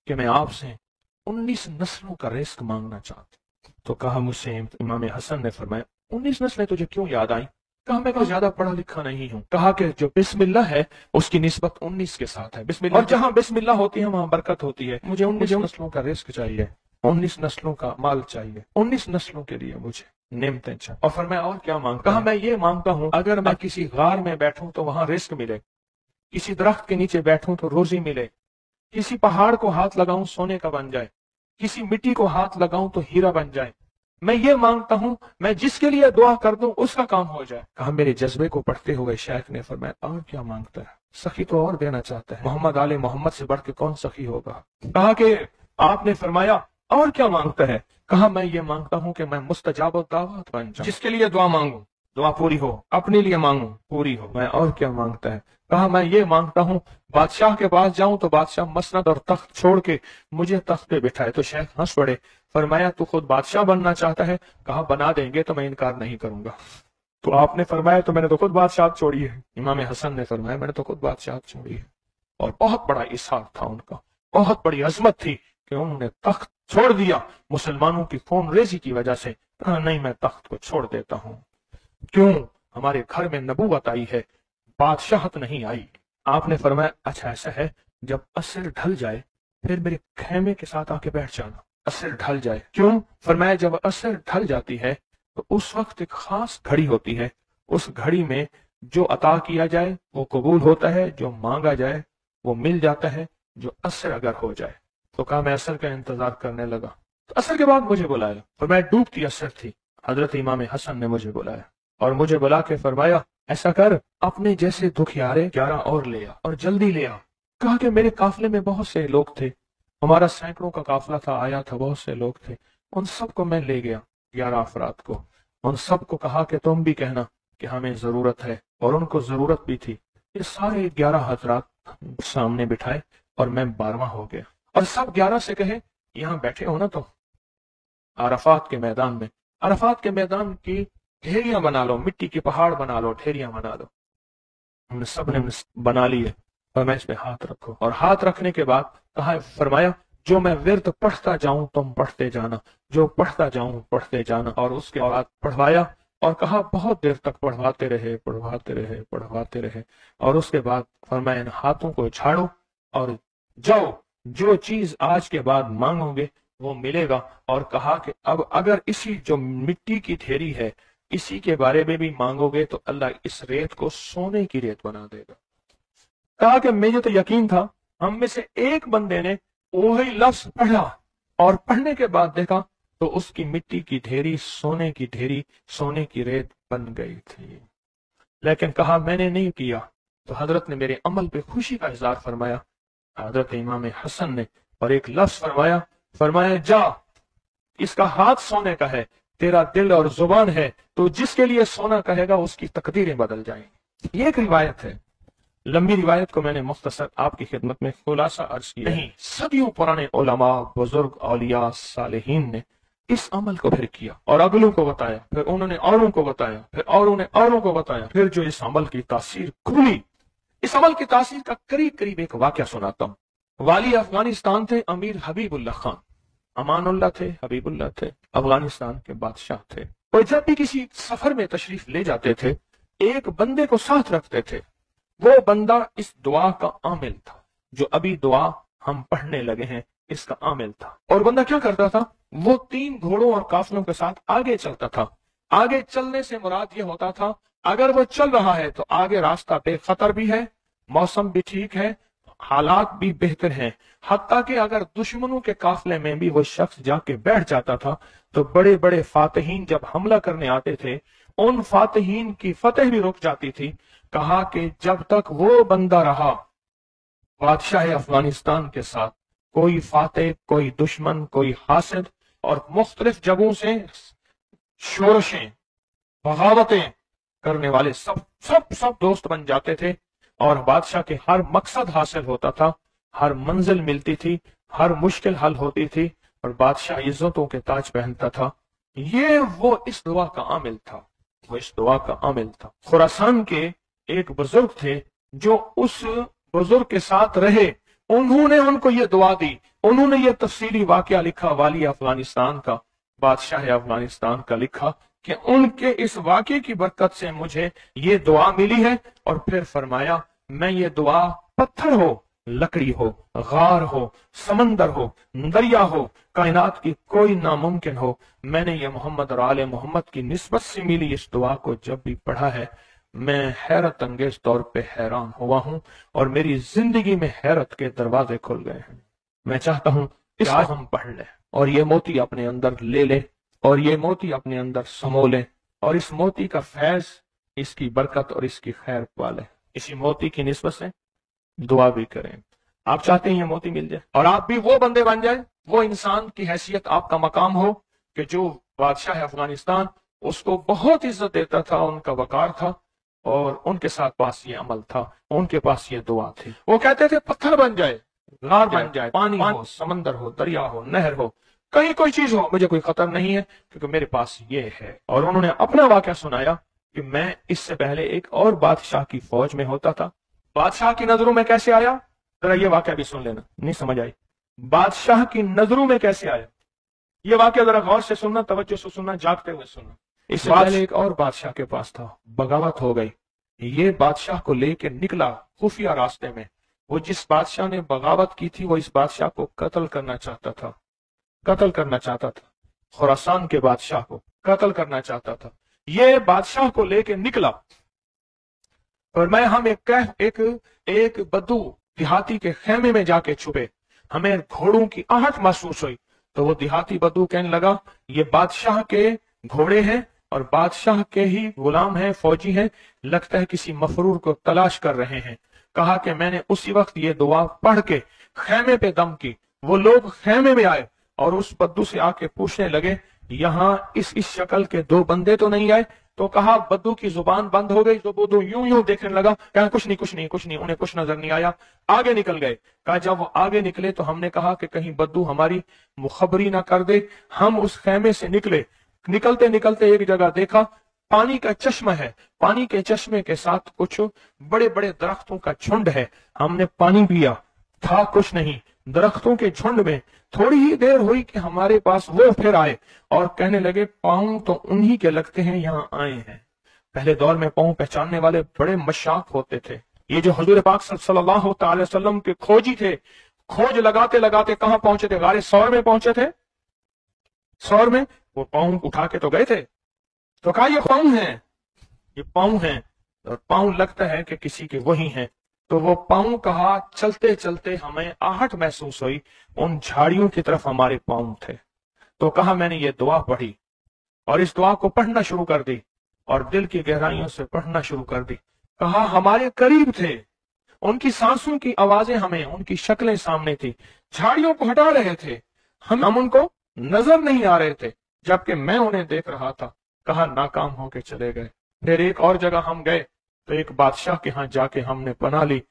कि मैं आपसे 19 नस्लों का रिस्क मांगना चाहता हूं। तो कहा मुझसे इमाम हसन ने फरमाया 19 नस्लें तुझे क्यों याद आई? कहा मैं कोई ज्यादा पढ़ा लिखा नहीं हूँ। कहा कि जो बिस्मिल्लाह है उसकी निस्बत 19 के साथ है, बिस्मिल्लाह, और जहां बिस्मिल्लाह होती है वहां बरकत होती है। मुझे 19 नस्लों का रिस्क चाहिए, 19 नस्लों का माल चाहिए, 19 नस्लों के लिए मुझे नेमतें चाहिए। और फरमाया और क्या मांगता? कहा मैं ये मांगता हूँ अगर मैं किसी गार में बैठूं तो वहां रिस्क मिले, किसी दरख्त के नीचे बैठूं तो रोजी मिले, किसी पहाड़ को हाथ लगाऊं सोने का बन जाए, किसी मिट्टी को हाथ लगाऊं तो हीरा बन जाए। मैं ये मांगता हूं मैं जिसके लिए दुआ कर दूं उसका काम हो जाए। कहा मेरे जज्बे को पढ़ते हुए शेख ने फरमाया और क्या मांगता है? सखी तो और देना चाहता है, मोहम्मद आले मोहम्मद से बढ़ के कौन सखी होगा। कहा कि आपने फरमाया और क्या मांगता है? कहा मैं ये मांगता हूं कि मैं मुस्तजाब दावत बन जाऊं, जिसके लिए दुआ मांगू दुआ पूरी हो, अपने लिए मांगू पूरी हो। मैं और क्या मांगता है? कहा मैं ये मांगता हूं बादशाह के पास जाऊं तो बादशाह मसनद और तख्त छोड़ के मुझे तख्त पे बिठाए। तो शेख हंस पड़े, फरमाया तू खुद बादशाह बनना चाहता है? कहा बना देंगे तो मैं इनकार नहीं करूंगा। तो आपने फरमाया तो मैंने तो खुद बादशाह छोड़ी है। इमाम हसन ने फरमाया मैंने तो खुद बादशाह छोड़ी है। और बहुत बड़ा इसार था उनका, बहुत बड़ी अजमत थी कि उन्होंने तख्त छोड़ दिया मुसलमानों की खून रेजी की वजह से। कहा नहीं मैं तख्त को छोड़ देता हूं। क्यों? हमारे घर में नबूवत आई है, बादशाहत नहीं आई। आपने फरमाया अच्छा ऐसा है, जब असर ढल जाए फिर मेरे खेमे के साथ आके बैठ जाना। असर ढल जाए? क्यों? फरमाया जब असर ढल जाती है तो उस वक्त एक खास घड़ी होती है, उस घड़ी में जो अता किया जाए वो कबूल होता है, जो मांगा जाए वो मिल जाता है, जो असर अगर हो जाए। तो कहा मैं असर का इंतजार करने लगा। तो असर के बाद मुझे बुलाया, फरमाया डूबती असर थी, हजरत इमाम हसन ने मुझे बुलाया और मुझे बुला के फरमाया ऐसा कर अपने जैसे दुखियारे 11 और ले आ और जल्दी ले आ। कहा कि मेरे काफिले में बहुत से लोग थे, हमारा सैकड़ों का काफिला था, आया था, बहुत से लोग थे, उन सबको मैं ले गया 11 अफराद को। उन सबको कहा कि तुम भी कहना कि हमें जरूरत है, और उनको जरूरत भी थी। ये सारे 11 हजरात सामने बिठाए और मैं 12वां हो गया। और सब 11 से कहे यहाँ बैठे हो ना, तो अरफात के मैदान में, अरफात के मैदान की ढेरियां बना लो, मिट्टी के पहाड़ बना लो, ढेरियां बना लो। हमने सब ने बना लिए और मैं इसमें हाथ रखो। और हाथ रखने के बाद कहा, फरमाया जो मैं विर्द पढ़ता जाऊं तुम पढ़ते जाना, जो पढ़ता जाऊं पढ़ते जाना। और उसके बाद पढ़वाया और कहा बहुत देर तक पढ़वाते रहे पढ़वाते रहे पढ़वाते रहे। और उसके बाद फरमाया इन हाथों को झाड़ो और जाओ, जो चीज आज के बाद मांगोगे वो मिलेगा। और कहा कि अब अगर इसी जो मिट्टी की ढेरी है इसी के बारे में भी मांगोगे तो अल्लाह इस रेत को सोने की रेत बना देगा। कहा कि मुझे तो यकीन था, हम में से एक बंदे ने वही लफ्ज पढ़ा और पढ़ने के बाद देखा तो उसकी मिट्टी की ढेरी सोने की ढेरी, सोने की रेत बन गई थी। लेकिन कहा मैंने नहीं किया। तो हजरत ने मेरे अमल पे खुशी का इजहार फरमाया, हजरत इमाम हसन ने, और एक लफ्ज फरमाया, फरमाया जा इसका हाथ सोने का है, तेरा दिल और जुबान है, तो जिसके लिए सोना कहेगा उसकी तकदीरें बदल जाएंगी। ये एक रिवायत है, लंबी रिवायत को मैंने मुख्तसर आपकी खिदमत में खुलासा अर्ज किया। नहीं, सदियों पुराने उलमा, बुजुर्ग, औलिया, सालेहीन ने इस अमल को फिर किया और अगलों को बताया, फिर उन्होंने औरों को बताया, फिर औरों ने औरों को बताया, फिर जो इस अमल की तासीर खुली। इस अमल की तासीर का करीब करीब एक वाक्य सुनाता हूं। वाली अफगानिस्तान थे अमीर हबीबुल्लाह खान, अमानुल्लाह थे, हबीबुल्लाह थे, अफगानिस्तान के बादशाह थे। और जब भी किसी सफर में तशरीफ ले जाते थे एक बंदे को साथ रखते थे। वो बंदा इस दुआ का आमिल था, जो अभी दुआ हम पढ़ने लगे हैं इसका आमिल था। और बंदा क्या करता था, वो 3 घोड़ों और काफिलों के साथ आगे चलता था। आगे चलने से मुराद ये होता था अगर वो चल रहा है तो आगे रास्ता बेखतर भी है, मौसम भी ठीक है, हालात भी बेहतर हैं। हत्ता कि अगर दुश्मनों के काफिले में भी वो शख्स जाके बैठ जाता था तो बड़े बड़े फातहीन जब हमला करने आते थे उन फातहीन की फतेह भी रुक जाती थी। कहा कि जब तक वो बंदा रहा बादशाह अफगानिस्तान के साथ, कोई फातेह, कोई दुश्मन, कोई हासिद और मुख्तलिफ जगहों से शोरशें, बगावतें करने वाले सब सब सब दोस्त बन जाते थे और बादशाह के हर मकसद हासिल होता था, हर मंजिल मिलती थी, हर मुश्किल हल होती थी और बादशाह इज्जतों के ताज पहनता था। ये वो इस दुआ का आमिल था, वो इस दुआ का आमिल था। खुरासान के एक बुजुर्ग थे जो उस बुजुर्ग के साथ रहे, उन्होंने उनको ये दुआ दी, उन्होंने ये तफसीली वाकया लिखा, वाली अफगानिस्तान का, बादशाह अफगानिस्तान का लिखा कि उनके इस वाकये की बरकत से मुझे ये दुआ मिली है। और फिर फरमाया, मैं ये दुआ पत्थर हो, लकड़ी हो, गार हो, समंदर हो, दरिया हो, कायनात की कोई नामुमकिन हो, मैंने ये मोहम्मद और आले मोहम्मद की निस्बत से मिली इस दुआ को जब भी पढ़ा है, मैं हैरत अंगेज तौर पे हैरान हुआ हूं और मेरी जिंदगी में हैरत के दरवाजे खुल गए हैं। मैं चाहता हूं इसको हम पढ़ लें और ये मोती अपने अंदर ले लें और ये मोती अपने अंदर समो लें और इस मोती का फैज, इसकी बरकत और इसकी खैर पालें। इसी मोती की निस्बत से दुआ भी करें। आप चाहते हैं ये मोती मिल जाए और आप भी वो बंदे बन जाए, वो इंसान की हैसियत आपका मकाम हो कि जो बादशाह अफगानिस्तान उसको बहुत इज्जत देता था, उनका वकार था और उनके साथ पास ये अमल था, उनके पास ये दुआ थी। वो कहते थे पत्थर बन जाए, गार बन जाए, पानी हो, समंदर हो, दरिया हो, नहर हो, कहीं कोई चीज हो, मुझे कोई खतर नहीं है क्योंकि मेरे पास ये है। और उन्होंने अपना वाकया सुनाया कि मैं इससे पहले एक और बादशाह की फौज में होता था। बादशाह की नजरों में कैसे आया, जरा ये वाकया भी सुन लेना, नहीं समझ आई। बादशाह की नजरों में कैसे आया, ये वाकया जरा गौर से सुनना, तवज्जो से सुनना, जागते हुए सुनना। इस पहले एक और बादशाह के पास था, बगावत हो गई, ये बादशाह को लेके निकला खुफिया रास्ते में। वो जिस बादशाह ने बगावत की थी वो इस बादशाह को कत्ल करना चाहता था, कत्ल करना चाहता था, खुरासान के बादशाह को कत्ल करना चाहता था। ये बादशाह को लेके निकला और हम एक बद्दू देहाती के खेमे में जाके छुपे। हमें घोड़ों की आहट महसूस हुई तो वो देहाती बद्दू कहने लगा, ये बादशाह के घोड़े हैं और बादशाह के ही गुलाम हैं, फौजी हैं, लगता है किसी मफरूर को तलाश कर रहे हैं। कहा कि मैंने उसी वक्त ये दुआ पढ़ के खेमे पे दम की। वो लोग खेमे में आए और उस बद्दू से आके पूछने लगे, यहाँ इस शक्ल के दो बंदे तो नहीं आए? तो कहा, बद्दू की जुबान बंद हो गई तो बद्दू यूं यूं देखने लगा, कहा कुछ नहीं कुछ नहीं कुछ नहीं, उन्हें कुछ नजर नहीं आया, आगे निकल गए। कहा जब वो आगे निकले तो हमने कहा कि कहीं बद्दू हमारी मुखबरी ना कर दे। हम उस खेमे से निकले, निकलते निकलते एक जगह देखा पानी का चश्मा है, पानी के चश्मे के साथ कुछ बड़े बड़े दरख्तों का झुंड है। हमने पानी पिया, था कुछ नहीं, दरख्तों के झुंड में। थोड़ी ही देर हुई कि हमारे पास वो फिर आए और कहने लगे, पाँव तो उन्हीं के लगते हैं, यहाँ आए हैं। पहले दौर में पाँव पहचानने वाले बड़े मशाक होते थे। ये जो हुजूर पाक सल्लल्लाहु अलैहि वसल्लम के खोजी थे, खोज लगाते लगाते कहां पहुंचे थे? गारे सौर में पहुंचे थे। सौर में वो पाँव उठा के तो गए थे, तो कहा ये पाँव हैं, ये पाँव हैं, और पाँव लगता है कि किसी के वही हैं। तो वो पाँव कहा, चलते चलते हमें आहट महसूस हुई, उन झाड़ियों की तरफ हमारे पाँव थे। तो कहा मैंने ये दुआ पढ़ी और इस दुआ को पढ़ना शुरू कर दी और दिल की गहराइयों से पढ़ना शुरू कर दी। कहा हमारे करीब थे, उनकी सांसों की आवाजें हमें, उनकी शक्लें सामने थी, झाड़ियों को हटा रहे थे, हम उनको नजर नहीं आ रहे थे, जबकि मैं उन्हें देख रहा था। कहा नाकाम होके चले गए। फिर एक और जगह हम गए तो एक बादशाह के यहाँ जाके हमने पनाह ली।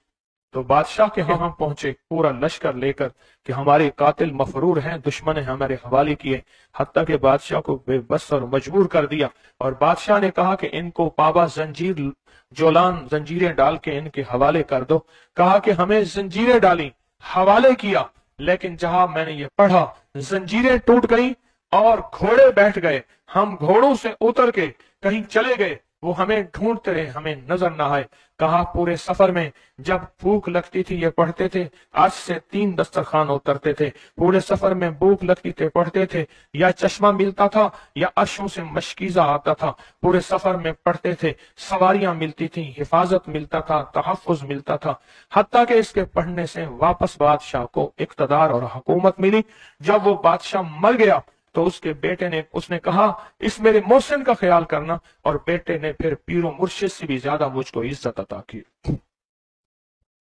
तो बादशाह के यहाँ पहुंचे पूरा लश्कर लेकर कि हमारे कातिल मफरूर हैं, दुश्मन हमारे हवाले किए। हत्ता के बादशाह को बेबस और मजबूर कर दिया और बादशाह ने कहा कि इनको पाबा जंजीर जोलान, जंजीरें डाल के इनके हवाले कर दो। कहा कि हमें जंजीरें डाली, हवाले किया, लेकिन जहां मैंने ये पढ़ा जंजीरें टूट गई और घोड़े बैठ गए। हम घोड़ों से उतर के कहीं चले गए, वो हमें ढूंढते रहे, हमें नजर ना आए। कहा पूरे सफर में जब भूख लगती थी ये पढ़ते थे, आज से 3 दस्तरखान उतरते थे। पूरे सफर में भूख लगती थे पढ़ते थे, या चश्मा मिलता था या अर्शों से मशकीजा आता था। पूरे सफर में पढ़ते थे, सवारियां मिलती थी, हिफाजत मिलता था, तहफ्फुज मिलता था। हत्ता के इसके पढ़ने से वापस बादशाह को इक्तदार और हुकूमत मिली। जब वो बादशाह मर गया तो उसके बेटे ने, उसने कहा इस मेरे मोहसिन का ख्याल करना, और बेटे ने फिर पीरो मुर्शिद से भी ज्यादा मुझको इज्जत अता की।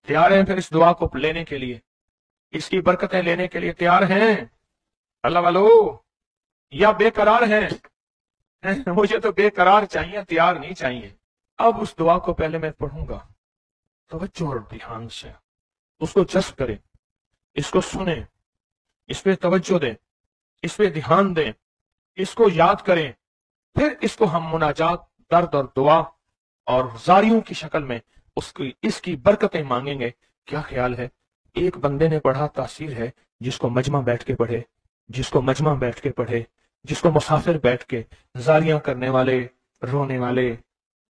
तैयार हैं फिर इस दुआ को लेने के लिए, इसकी बरकतें लेने के लिए तैयार हैं अल्लाह वालो, या बेकरार हैं? मुझे तो बेकरार चाहिए, तैयार नहीं चाहिए। अब उस दुआ को पहले मैं पढ़ूंगा, तवज्जो और ध्यान से उसको जज्ब करें, इसको सुने, इस पे तवज्जो दें, इस पे ध्यान दें, इसको याद करें, फिर इसको हम मुनाजात, दर्द और दुआ और जारियों की शक्ल में उसकी इसकी बरकतें मांगेंगे। क्या ख्याल है? एक बंदे ने पढ़ा, तासीर है जिसको मजमा बैठ के पढ़े, जिसको मजमा बैठ के पढ़े, जिसको मुसाफिर बैठ के जारियां करने वाले, रोने वाले,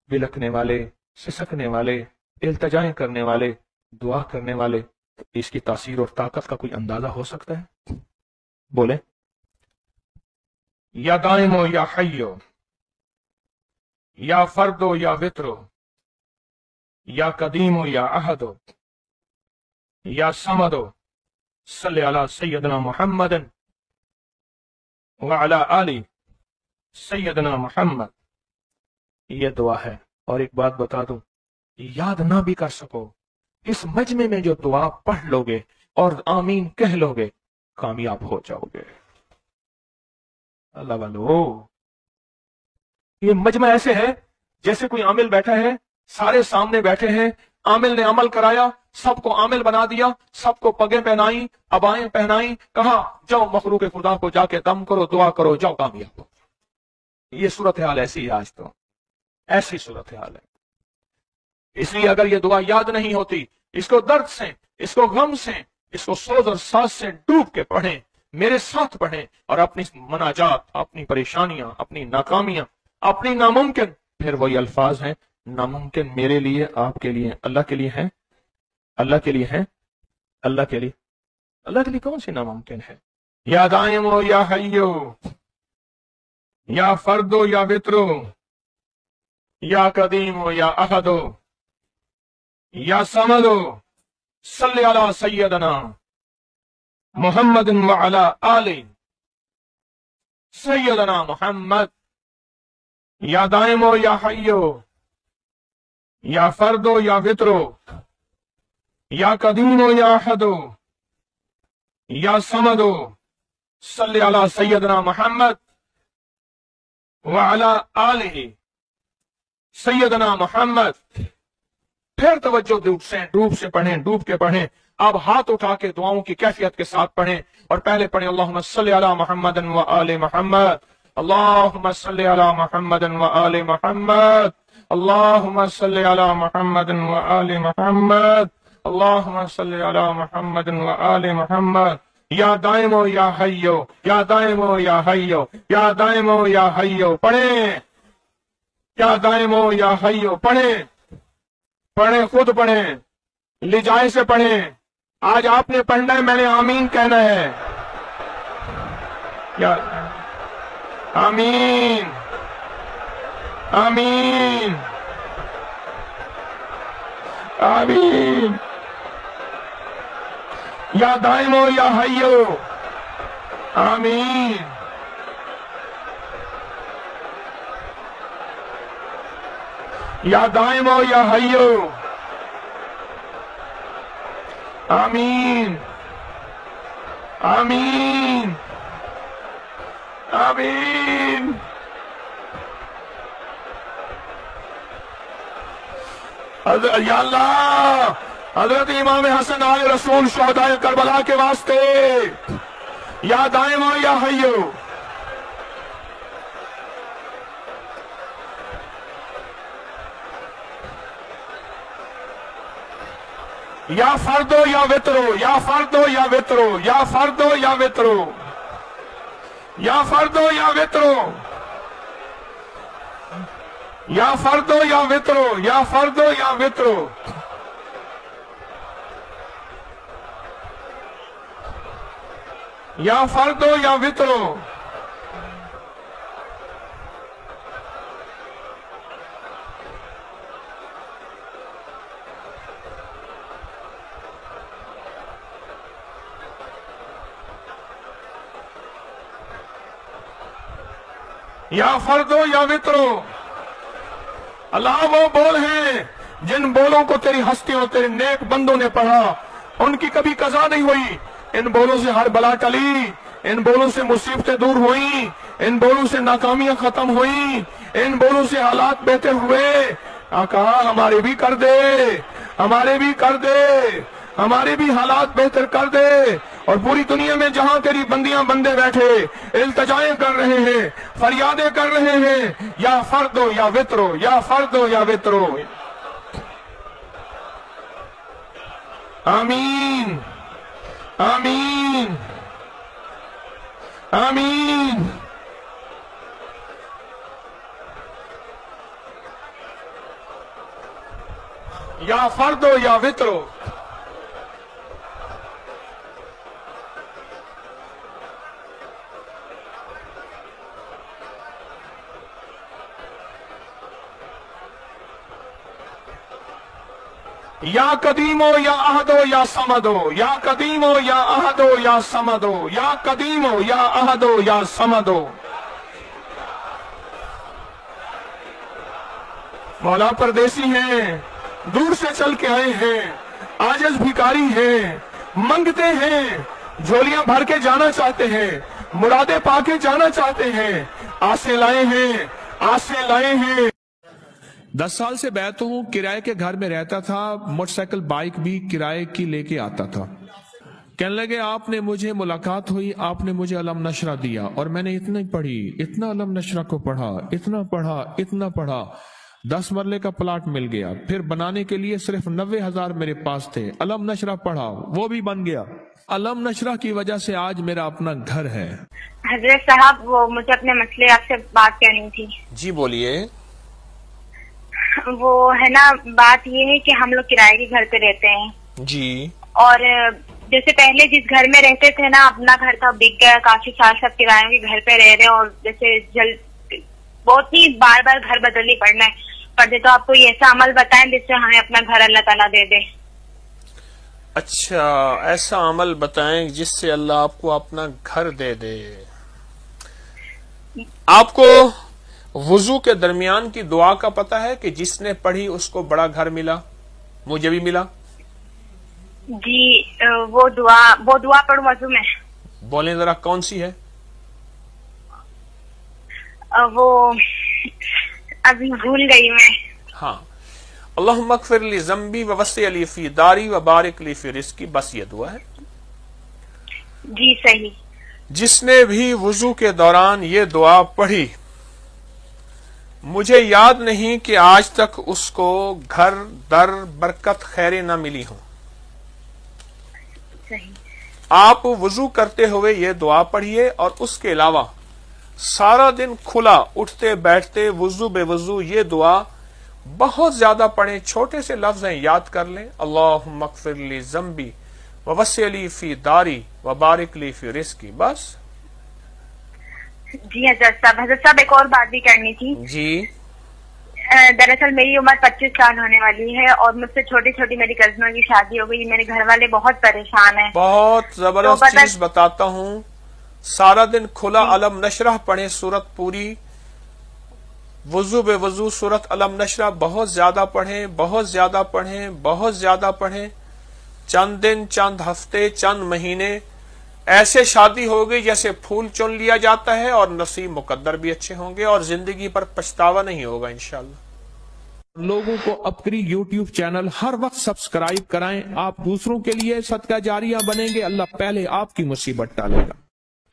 बिलखने वाले, सिसकने वाले, इल्तजाएं करने वाले, दुआ करने वाले, तो इसकी तासीर और ताकत का कोई अंदाजा हो सकता है? बोले, या दाइमो या हय्यो, या फर्दो या वित्रो, या कदीमो या अहदो, या समदो, सल्ले अला सय्यदना मुहम्मदन व अला आली सय्यदना मुहम्मद। ये दुआ है। और एक बात बता दूं, याद ना भी कर सको, इस मजमे में जो दुआ पढ़ लोगे और आमीन कह लोगे, कामयाब हो जाओगे। अल्लाह वालो, ये मजमा ऐसे है जैसे कोई आमिल बैठा है, सारे सामने बैठे हैं, आमिल ने अमल कराया, सबको आमिल बना दिया, सबको पगें पहनाई, अबाएं पहनाई, कहा जाओ मखलूक खुदा को जाके दम करो, दुआ करो, जाओ कामयाब हो। ये सूरत हाल ऐसी है, आज तो ऐसी सूरत हाल है। इसलिए अगर ये दुआ याद नहीं होती, इसको दर्द से, इसको गम से, इसको सोज और साज से डूब के पढ़ें, मेरे साथ पढ़ें, और अपनी मनाजात, अपनी परेशानियां, अपनी नाकामियां, अपनी नामुमकिन, फिर वही अल्फाज हैं, नामुमकिन मेरे लिए, आपके लिए, अल्लाह के लिए है, अल्लाह के लिए है, अल्लाह के लिए, अल्लाह के लिए कौन सी नामुमकिन है? या दाइमो या हय्यो, या फर्दो या वित्रो, या कदीमो या अहदो, या समदो, सल्ले अला सय्यदना मुहम्मदिन व अला आली सय्यदना मुहम्मद। या दाइमो या हय्यो, या फर्दो या वित्रो, या कदीमो या अहदो, या समदो, सल्ले अला सय्यदना मुहम्मद व अला आलिहि सय्यदना मुहम्मद। फिर तवज्जो डूब से पढ़ें, डूब के पढ़ें। अब हाथ उठा के दुआओं की कैफियत के साथ पढ़ें, और पहले पढ़ें अल्लाहुम्मा सल्ली अला मुहम्मदिन व आले मुहम्मद, अल्लाहुम्मा सल्ली अला मुहम्मदिन व आले मुहम्मद, अल्लाहुम्मा सल्ली अला मुहम्मदिन व आले मुहम्मद, अल्लाहुम्मा सल्ली अला मुहम्मदिन व आले मुहम्मद। या दाइमो या हय्यो, या दाइमो या हय्यो, या दाइमो या हय्यो, पढ़ें, या दाइमो या हय्यो, पढ़ें, पढ़ें, खुद पढ़ें, लिजाए से पढ़ें। आज आपने पढ़ना है, मैंने आमीन कहना है। या आमीन, आमीन, आमीन। या दाइमो या हय्यो, आमीन। या दाइमो या हय्यो, आमीन, आमीन, आमीन। या अल्लाह, हजरत इमाम हसन आले रसूल शोहदाए करबला के वास्ते, या दाइमो या हय्यो, या फर्दो या वित्रो, या फर्दो या वित्रो, या फर्दो या वित्रो, या फर्दो या वित्रो, या फर्दो या वित्रो, या फर्दो या वित्रो। या फर्दो या वित्रो। या फर्दो या वित्रो। अल्लाह वो बोल हैं जिन बोलों को तेरी हस्ती और तेरे नेक बंदों ने पढ़ा, उनकी कभी कज़ा नहीं हुई। इन बोलों से हर बला टली, इन बोलों से मुसीबतें दूर हुई, इन बोलों से नाकामियां खत्म हुई, इन बोलों से हालात बेहतर हुए। आका हमारे भी कर दे, हमारे भी कर दे, हमारे भी हालात बेहतर कर दे। और पूरी दुनिया में जहां तेरी बंदियां बंदे बैठे इल्तजाएं कर रहे हैं, फरियादें कर रहे हैं, या फर्दो या वित्रो, या फर्दो या वित्रो। आमीन, آمین آمین. یا فردو یا وطرو. یا قدیمو یا احدو یا سمدو. یا قدیمو یا احدو یا سمدو. یا قدیمو یا احدو یا سمدو. مولا پردیسی ہیں، دور سے چل کے آئے ہیں، عاجز بھکاری ہیں، منگتے ہیں، جھولیاں بھر کے جانا چاہتے ہیں، مرادیں پا کے جانا چاہتے ہیں، آسیں لائے ہیں، آسیں لائے ہیں. 10 سال سے بیعت ہوں، کرائے کے گھر میں رہتا تھا، موٹر سائیکل بائک بھی کرائے کی لے کے آتا تھا. کہنے لگے آپ نے مجھے ملاقات ہوئی، آپ نے مجھے علم نشرہ دیا اور میں نے اتنا پڑھی، اتنا علم نشرہ کو پڑھا، اتنا پڑھا. 10 مرلے کا پلاٹ مل گیا. پھر بنانے کے لیے صرف 90,000 میرے پاس تھے. علم نشرہ پڑھا، وہ بھی بن گیا. علم نشرہ کی وجہ سے آج میرا اپنا گھر ہے. حضرت صاحب، وہ مجھے اپنے مسئلے آپ سے بات کرنی تھی. جی بولیے. وہ ہے نا، بات یہ ہے کہ ہم لوگ کرائے کے گھر پہ رہتے ہیں. جی. اور جیسے پہلے جس گھر میں رہتے تھے نا، اپنا گھر تھا، بک گیا. کافی سال سب کرایوں کے گھر پہ رہ رہے ہیں اور جیسے بہت ہی بار بار گھر بدلنی پڑنا ہے. تو آپ کو یہ ایسا عمل بتائیں جس سے ہمیں اپنا گھر اللہ تعالیٰ دے دے. اچھا، ایسا عمل بتائیں جس سے اللہ آپ کو اپنا گھر دے دے. آپ کو وضو کے درمیان کی دعا کا پتہ ہے کہ جس نے پڑھی اس کو بڑا گھر ملا؟ مجھے بھی ملا. جی، وہ دعا پڑھوں وضو میں؟ بولیں ذرا کون سی ہے؟ وہ ابھی بھول گئی میں. ہاں، اللہم اغفر لی ذنبی ووسع لی فی داری وبارک لی فی رزقی. بس یہ دعا ہے. جی صحیح. جس نے بھی وضو کے دوران یہ دعا پڑھی، مجھے یاد نہیں کہ آج تک اس کو گھر در برکت خیریں نہ ملی ہوں. صحیح. آپ وضو کرتے ہوئے یہ دعا پڑھیے اور اس کے علاوہ سارا دن کھلا اٹھتے بیٹھتے وضو بے وضو یہ دعا بہت زیادہ پڑھیں. چھوٹے سے لفظ ہیں، یاد کر لیں. اللہم اغفر لی ذنبی ووسع لی فی داری وبارک لی فی رزقی. بس. جی حضرت صاحب ایک اور بات بھی کرنی تھی. جی. دراصل میری عمر 25 سال ہونے والی ہے اور مجھ سے چھوٹی چھوٹی میری کزنوں کی شادی ہو گئی. میرے گھر والے بہت پریشان ہیں. بہت زبردست چیز بتاتا ہوں. سارا دن کھلا علم نشرہ پڑھیں، سورت پوری، وضو بے وضو سورت علم نشرہ بہت زیادہ پڑھیں، بہت زیادہ پڑھیں، بہت زیادہ پڑھیں. چند دن، چند ہفتے، چند مہینے ایسے شادی ہوگی جیسے پھول چن لیا جاتا ہے اور نصیب مقدر بھی اچھے ہوں گے اور زندگی پر پچھتاوا نہیں ہوگا انشاءاللہ. لوگوں کو اپنی یوٹیوب چینل ہر وقت سبسکرائب کرائیں. آپ دوسروں کے لیے صدقہ جاریہ بنیں گے، اللہ پہلے آپ کی مصیبت ٹالے گا.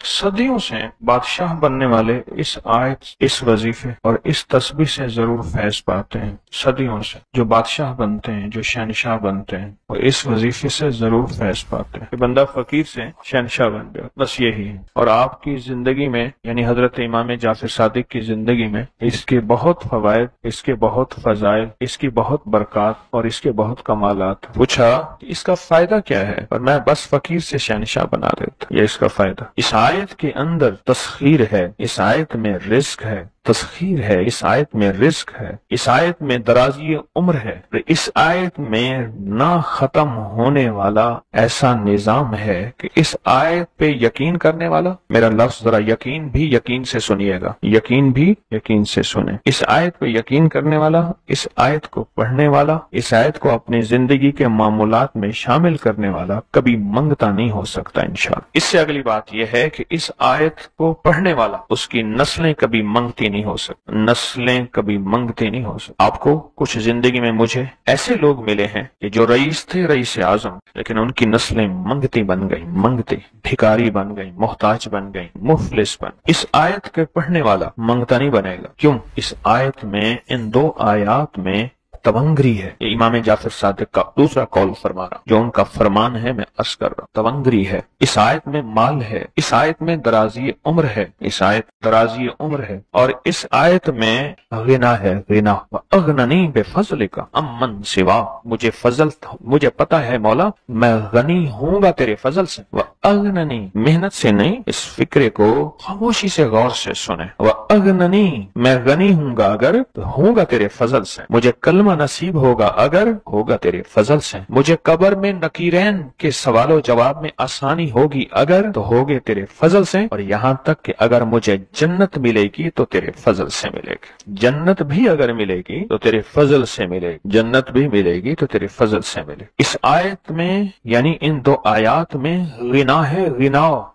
صدیوں سے بادشاہ بننے والے اس آیت، اس وظیفے اور اس تسبیح سے ضرور فیض پاتے ہیں. صدیوں سے جو بادشاہ بنتے ہیں، جو شہنشاہ بنتے ہیں، وہ اس وظیفے سے ضرور فیض پاتے ہیں کہ بندہ فقیر سے شہنشاہ بن گیا. بس یہی ہے. اور آپ کی زندگی میں، یعنی حضرت امام جعفر صادق کی زندگی میں اس کے بہت فوائد، اس کے بہت فضائل، اس کی بہت برکات اور اس کے بہت کمالات. پوچھا کہ اس کا فائدہ کیا ہے؟ اور میں بس فقیر سے شہنشاہ بنا دیتا. یہ اس کا فائدہ. اس آیت کے اندر تسخیر ہے، اس آیت میں رزق ہے. تسخیر ہے، اس آیت میں رزق ہے. اس آیت میں درازی عمر ہے. اس آیت میں نہ ختم ہونے والا ایسا نظام ہے کہ اس آیت پہ یقین کرنے والا، میرا لفظ ذرا یقین بھی یقین سے سنیے گا، یقین بھی یقین سے سنیں. اس آیت پہ یقین کرنے والا، اس آیت کو پڑھنے والا، اس آیت کو اپنی زندگی کے معمولات میں شامل کرنے والا کبھی منگتا نہیں ہو سکتا انشاءاللہ. اس سے اگلی بات یہ ہے کہ اس آیت کو پڑھنے والا، اس کی نسلیں کبھی منگتی نہیں ہو سکتی، نسلیں کبھی منگتے نہیں ہو سکتی. آپ کو کچھ زندگی میں مجھے ایسے لوگ ملے ہیں کہ جو رئیس تھے، رئیس اعظم، لیکن ان کی نسلیں منگتی بن گئی، منگتے، بھکاری بن گئی، محتاج بن گئی، مفلس بن. اس آیت کے پڑھنے والا منگتا نہیں بنے گا. کیوں؟ اس آیت میں، ان دو آیات میں तवंगरी है। ये इमाम जाफर सादिक का दूसरा कौल फरमा रहा, जो उनका फरमान है मैं अर्ज कर रहा, तवंगरी है। इस आयत में माल है, इस आयत में दराजी उम्र है, इस आयत दराजी उम्र है, और इस आयत में गिना है, गिना। अगननी बेफजल का अमन सिवा, मुझे फजल, मुझे पता है मौला मैं गनी होऊंगा तेरे फजल से। वह अगननी, मेहनत से नहीं, इस फिक्रे को खामोशी से गौर से सुने। वह अगननी, मैं गनी हूँगा अगर तो होगा तेरे फजल से, मुझे कलमा नसीब होगा अगर होगा तेरे फजल से, मुझे कब्र में नकीरैन के सवालों जवाब में आसानी होगी अगर तो होगे तेरे फजल से, और यहाँ तक कि अगर मुझे जन्नत मिलेगी तो तेरे फजल से मिलेगी। जन्नत भी अगर मिलेगी तो तेरे फजल से मिलेगी, जन्नत भी मिलेगी तो तेरे फजल से मिलेगी। इस आयत में यानी इन दो आयात में गिना है,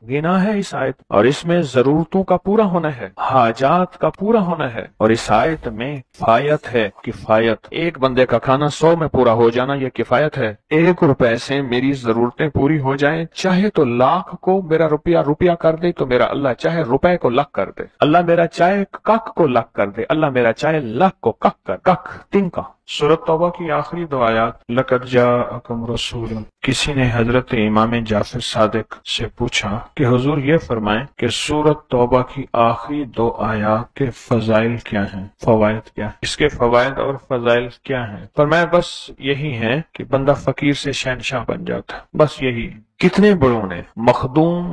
गिना है इस आयत, और इसमें जरूरतों का पूरा होना है, हाजात का पूरा होना है। और इस आयत में किफायत है, किफायत, एक बंदे का खाना 100 में पूरा हो जाना ये किफायत है। 1 रुपए से मेरी जरूरतें पूरी हो जाएं, चाहे तो लाख को मेरा रुपया कर दे तो मेरा अल्लाह चाहे रुपए को लाख कर दे, अल्लाह मेरा चाहे कख को लाख कर दे, अल्लाह मेरा चाहे लाख को कख कर, कख तिनका। सूरत तौबा की आखिरी 2 आयात, लक़द जाअकुम रसूल। किसी ने हजरत इमाम जाफर सादिक से पूछा कि हुजूर ये फरमाएं कि सूरत तौबा की आखिरी 2 आयात के फजाइल क्या हैं, फवाइद क्या है, इसके फवाइद और फजाइल क्या हैं। फरमाया बस यही है कि बंदा फकीर से शहनशाह बन जाता, बस यही। कितने बड़ों ने, मखदूम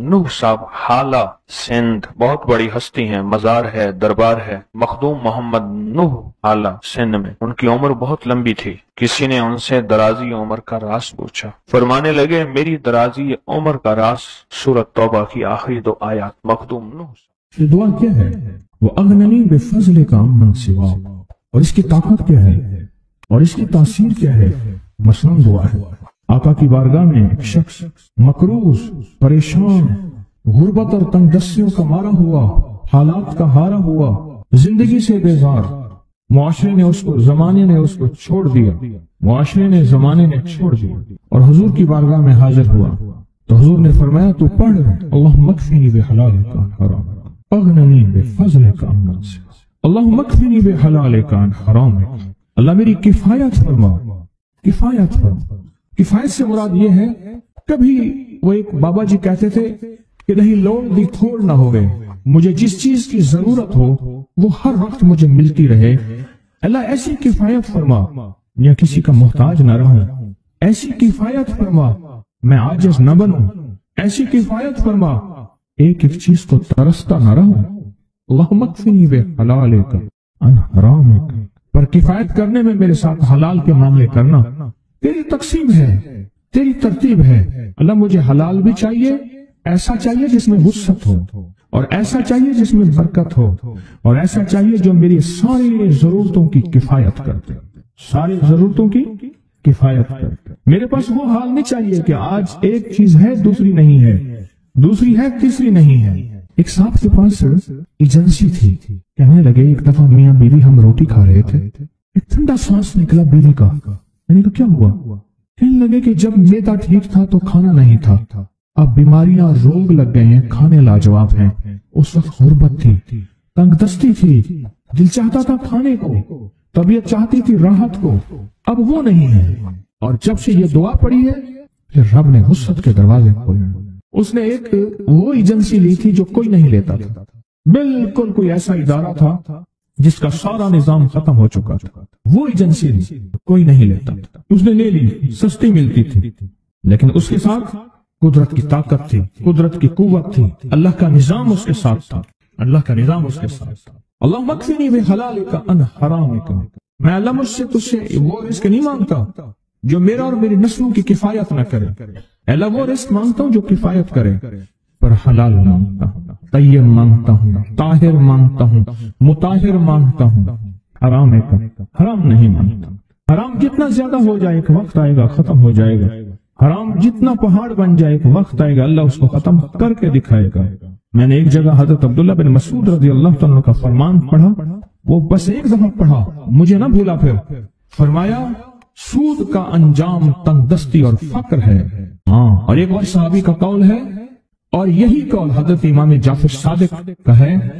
नूह साहब हाला सिंध, बहुत बड़ी हस्ती है, मजार है, दरबार है, मखदूम मोहम्मद नूह हाला सिंध में, उनकी उम्र बहुत लंबी थी। किसी ने उनसे दराजी उम्र का राज पूछा, फरमाने लगे मेरी दराजी उम्र का राज सूरत तौबा की आखिरी 2 आयात। मखदूम नूह दुआ क्या है, वो अगननी बेफजल का अमन सिवा, और इसकी ताकत क्या है और इसकी तासीर क्या है। मसलन दुआ है, आका की बारगाह में एक शख्स मकरूज, परेशान, गुर्बत और तंगदस्तियों का मारा हुआ, हालात का हारा हुआ, जिंदगी से बेजार, मुआशरे ने उसको, जमाने ने उसको छोड़ दिया, मुआशरे ने, जमाने ने छोड़ दिया, और हुजूर की बारगाह में हाजिर हुआ तो हुजूर ने फरमाया तू पढ़ अल्लाहुम्मा मकफिनी बिहलालिका अन हराम, अगननी बिफज़लिका अम्मन सिवा, अल्लाहुम्मा मकफिनी बिहलालिका अन हराम। अल्लाह मेरी किफायत फरमा, किफायत फरमा। किफायत से मुराद ये है, कभी वो एक बाबा जी कहते थे कि नहीं लोड़ दी थोड़ ना होवे, मुझे जिस चीज की जरूरत हो वो हर वक्त मुझे मिलती रहे। अल्लाह ऐसी किफायत फरमा, या किसी का मोहताज न रहूं, ऐसी किफायत फरमा, मैं आजिज न बनूं, ऐसी किफायत फरमा, एक एक चीज को तरसता न रहूं। अल्लाहुम्मा मकफिनी बिहलालिका अन हरामिक, पर किफायत करने में मेरे साथ हलाल के मामले करना तेरी तकसीम है, तेरी तरतीब है। अल्लाह मुझे हलाल भी चाहिए, ऐसा चाहिए जिसमें वुसअत हो, और ऐसा चाहिए जिसमें बरकत हो, और ऐसा चाहिए जो मेरी सारी जरूरतों की किफायत करते, सारी जरूरतों की किफायत करते। मेरे पास वो हाल नहीं चाहिए कि आज एक चीज है दूसरी नहीं है, दूसरी है तीसरी नहीं है। एक साहब के पास एजेंसी थी, कहने लगे एक दफा मियाँ बीवी हम रोटी खा रहे थे, एक ठंडा सांस निकला बीवी का। मैंने कहा क्या हुआ? कहने लगे कि जब मेदा ठीक था तो खाना नहीं था, अब बीमारियां रोग लग गए हैं, खाने लाजवाब हैं। उस वक्त गुर्बत थी, तंगदस्ती थी, दिल चाहता था खाने को, तबीयत चाहती थी राहत को, अब वो नहीं है। और जब से ये दुआ पड़ी है फिर रब ने वुसअत के दरवाजे खोले। उसने एक वो एजेंसी ली थी जो कोई नहीं लेता था, बिल्कुल कोई ऐसा इदारा था जिसका सारा निजाम खत्म हो चुका था, वो एजेंसी ली, कोई नहीं लेता था। उसने ले ली, सस्ती मिलती थी, लेकिन उसके साथ कुदरत की ताकत थी, कुदरत की कुव्वत थी, अल्लाह का निजाम उसके साथ था, अल्लाह का निजाम उसके साथ था। अल्लाह मकफिनी बिहलालिका अन हरामिका, मैं अल्लाह मुझसे तुझसे वो रिस्क नहीं मांगता जो मेरा और मेरी नस्लों की किफायत न करे, अल्लाह वो रिस्क मांगता हूँ जो किफायत करे, पर हलाल मांगता हूँ, तय्यब मांगता हूँ, ताहिर मांगता हूँ, मुताहिर मांगता हूँ, हराम नहीं मांगता। हराम जितना ज्यादा हो जाए एक वक्त आएगा खत्म हो जाएगा, हराम जितना पहाड़ बन जाए एक वक्त आएगा अल्लाह उसको खत्म करके दिखाएगा। मैंने एक जगह हजरत अब्दुल्लाह बिन मसूद रज़ी अल्लाह तआला का फरमान पढ़ा, वो बस एक दफा पढ़ा, मुझे ना भूला। फिर फरमाया सूद का अंजाम तंगदस्ती और फक्र है। हाँ, और एक और सहाबी का कौल है, और यही कौल हजरत इमाम जाफर सादिक का है।